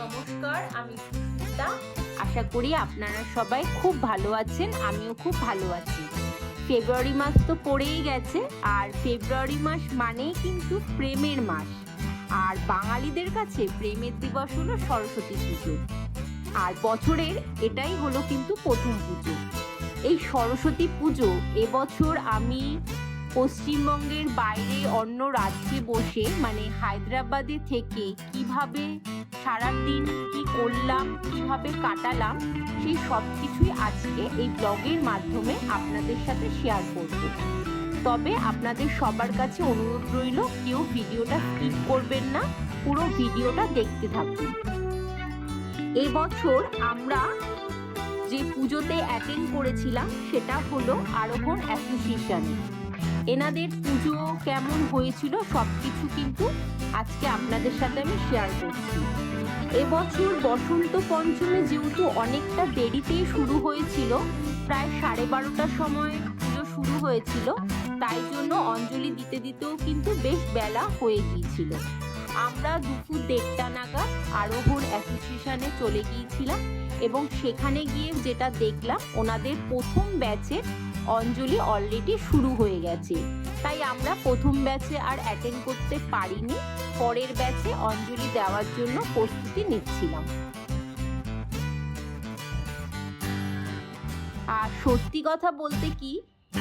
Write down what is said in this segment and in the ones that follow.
নমস্কার, আমি সুস্মিতা। আশা করি আপনারা সবাই খুব ভালো আছেন, আমিও খুব ভালো আছি। ফেব্রুয়ারি মাস তো পড়েই গেছে, আর ফেব্রুয়ারি মাস মানেই কিন্তু প্রেমের মাস। আর বাঙালিদের কাছে প্রেমের দিবস হলো সরস্বতী পুজো, আর বছরের এটাই হলো কিন্তু প্রথম পুজো। এই সরস্বতী পুজো এবছর আমি পশ্চিমবঙ্গের বাইরে অন্য রাজ্যে বসে মানে হায়দ্রাবাদে থেকে কিভাবে সারাদিন কি করলাম, কিভাবে কাটালাম, সেই সব কিছুই আজকে এই ব্লগের মাধ্যমে আপনাদের সাথে শেয়ার করব। তবে আপনাদের সবার কাছে অনুরোধ রইল, কেউ ভিডিওটা স্কিপ করবেন না, পুরো ভিডিওটা দেখতে থাকুন। এবছর আমরা যে পুজোতে অ্যাটেন্ড করেছিলাম সেটা হলো আরোহণ অ্যাসোসিয়েশন। এনাদের পুজো কেমন হয়েছিল সব কিছু কিন্তু আজকে আপনাদের সাথে আমি শেয়ার করছি। এবছর বসন্ত পঞ্চমী যেহেতু অনেকটা দেরিতে শুরু হয়েছিল, প্রায় 12:30টার সময় পুজো শুরু হয়েছিল, তাই জন্য অঞ্জলি দিতে দিতেও কিন্তু বেশ বেলা হয়ে গিয়েছিল। আমরা দুপুর 1:30 নাগাদ আরোহণ অ্যাসোসিয়েশনে চলে গিয়েছিলাম এবং সেখানে গিয়ে যেটা দেখলাম, ওনাদের প্রথম ব্যাচের অঞ্জলি অলরেডি শুরু হয়ে গেছে। তাই আমরা প্রথম ব্যাচে আর অ্যাটেন্ড করতে পারিনি, পরের ব্যাচে অঞ্জলি দেওয়ার জন্য প্রস্তুতি নিচ্ছিলাম। আর সত্যি কথা বলতে কি,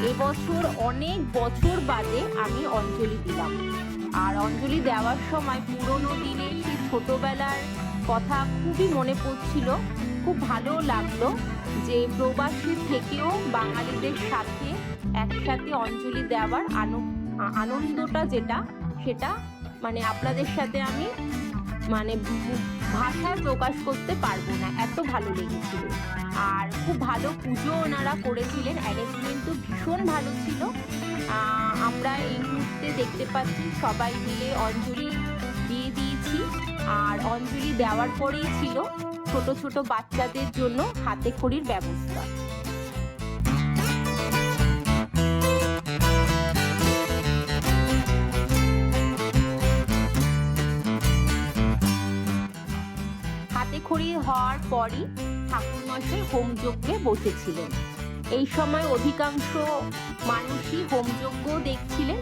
এবছর অনেক বছর বাদে আমি অঞ্জলি দিলাম। আর অঞ্জলি দেওয়ার সময় পুরোনো দিনের সেই ছোটবেলার কথা খুবই মনে পড়ছিল। খুব ভালো লাগলো যে প্রবাসী থেকেও বাঙালিদের সাথে একসাথে অঞ্জলি দেওয়ার আনন্দটা সেটা মানে আপনাদের সাথে আমি মানে ভাষায় প্রকাশ করতে পারবো না, এত ভালো লেগেছিল। আর খুব ভালো পুজো ওনারা করেছিলেন, অ্যারেঞ্জমেন্টও ভীষণ ভালো ছিল। আমরা এই মুহূর্তে দেখতে পাচ্ছি সবাই মিলে অঞ্জলি দিয়ে দিয়েছি। আর অঞ্জলি দেওয়ার পরেই ছিল ছোট ছোট বাচ্চাদের জন্য হাতে খড়ির ব্যবস্থা। হাতে খড়ি হওয়ার পরই ঠাকুরমশাই হোমযজ্ঞে বসেছিলেন। এই সময় অধিকাংশ মানুষই হোমযজ্ঞ দেখছিলেন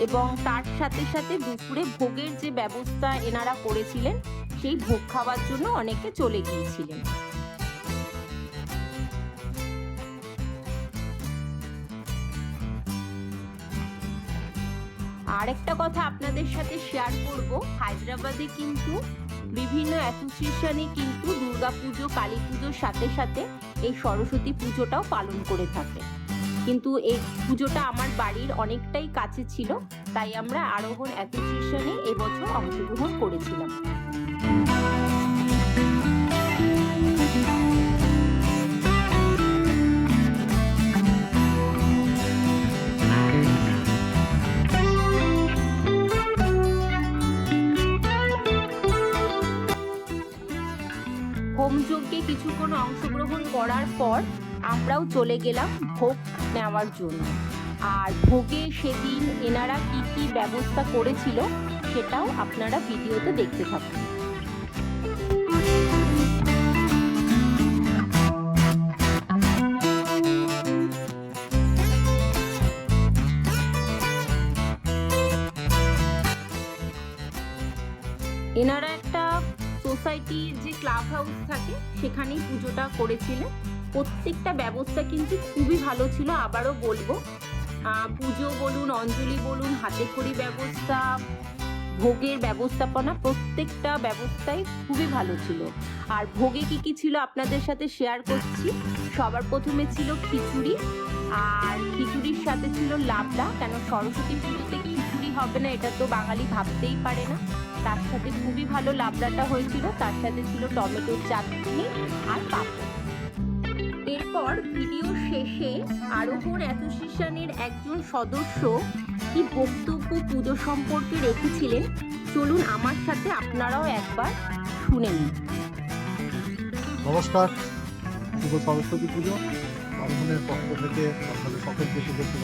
এবং তার সাথে সাথে দুপুরে ভোগের যে ব্যবস্থা এনারা করেছিলেন, সেই ভোগ খাওয়ার জন্য অনেকে চলে গিয়েছিলেন। আরেকটা কথা আপনাদের সাথে শেয়ার করব, হায়দ্রাবাদে কিন্তু বিভিন্ন অ্যাসোসিয়েশনে কিন্তু দুর্গাপুজো, কালী পুজোর সাথে সাথে এই সরস্বতী পুজোটাও পালন করে থাকে। কিন্তু এই পুজোটা আমার বাড়ির অনেকটাই কাছে ছিল, তাই আমরা আরোহণ অ্যাসোসিয়েশনে এবছর অংশগ্রহণ করেছিলাম। হোমযজ্ঞে কিছুক্ষণ অংশগ্রহণ করার পর আমরাও চলে গেলাম ভোগ নেওয়ার জন্য। আর ভোগে সেদিন এনারা কি কি ব্যবস্থা করেছিল সেটাও আপনারা ভিডিওতে দেখতে থাকুন। এনারা একটা সোসাইটির যে ক্লাব হাউস থাকে সেখানেই পুজোটা করেছিলেন। প্রত্যেকটা ব্যবস্থা কিন্তু খুবই ভালো ছিল। আবারও বলবো, পুজো বলুন, অঞ্জলি বলুন, হাতে খড়ি ব্যবস্থা, ভোগের ব্যবস্থাপনা, প্রত্যেকটা ব্যবস্থাই খুবই ভালো ছিল। আর ভোগে কি কি ছিল আপনাদের সাথে শেয়ার করছি। সবার প্রথমে ছিল খিচুড়ি, আর খিচুড়ির সাথে ছিল লাবড়া। কেন সরস্বতী পুজোতে খিচুড়ি হবে না এটা তো বাঙালি ভাবতেই পারে না। তার সাথে খুবই ভালো লাবড়াটা হয়েছিল, তার সাথে ছিল টমেটোর চাটনি আর পাঁপড়। এরপর ভিডিও শেষে আরোহণ অ্যাসোসিয়েশনের একজন সদস্য কি বক্তব্য পুজো সম্পর্কে রেখেছিলেন, চলুন আমার সাথে আপনারাও একবার শুনে নিন। নমস্কার, শুভ সরস্বতী পুজো। আরোহণের পক্ষ থেকে আপনাদের সকলকে শুভেচ্ছা,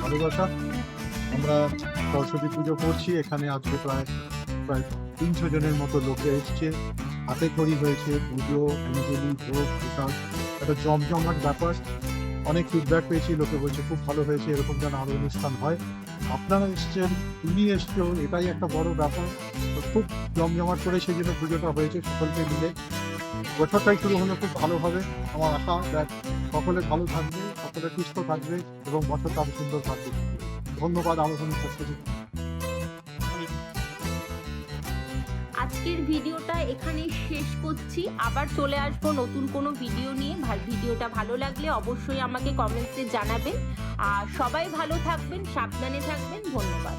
ভালোবাসা। আমরা সরস্বতী পুজো করছি এখানে আজকে প্রায় 300 জনের মতো লোকে এসছে, হাতে খড়ি হয়েছে, পুজো, অঞ্জলি, ভোগ, প্রসাদ, একটা জমজমাট ব্যাপার। অনেক ফিডব্যাক পেয়েছি, লোকে বলছে খুব ভালো হয়েছে, এরকম যেন আরো অনুষ্ঠান হয়। আপনারা এসছেন, তুমি এসছো, এটাই একটা বড় ব্যাপার। তো খুব জমজমাট করে সেই জন্য পুজোটা হয়েছে সকলকে মিলে। বছরটাই শুরু হলো খুব ভালোভাবে। আমার আশা দেখ সকলে ভালো থাকবে, সকলে সুস্থ থাকবে এবং বছরটা আরো সুন্দর থাকবে। ধন্যবাদ আলোচনার পক্ষে। আজকের ভিডিওটা এখানেই শেষ করছি। আবার চলে আসবো নতুন কোনো ভিডিও নিয়ে। ভিডিওটা ভালো লাগলে অবশ্যই আমাকে কমেন্টসে জানাবেন। আর সবাই ভালো থাকবেন, সাবধানে থাকবেন। ধন্যবাদ।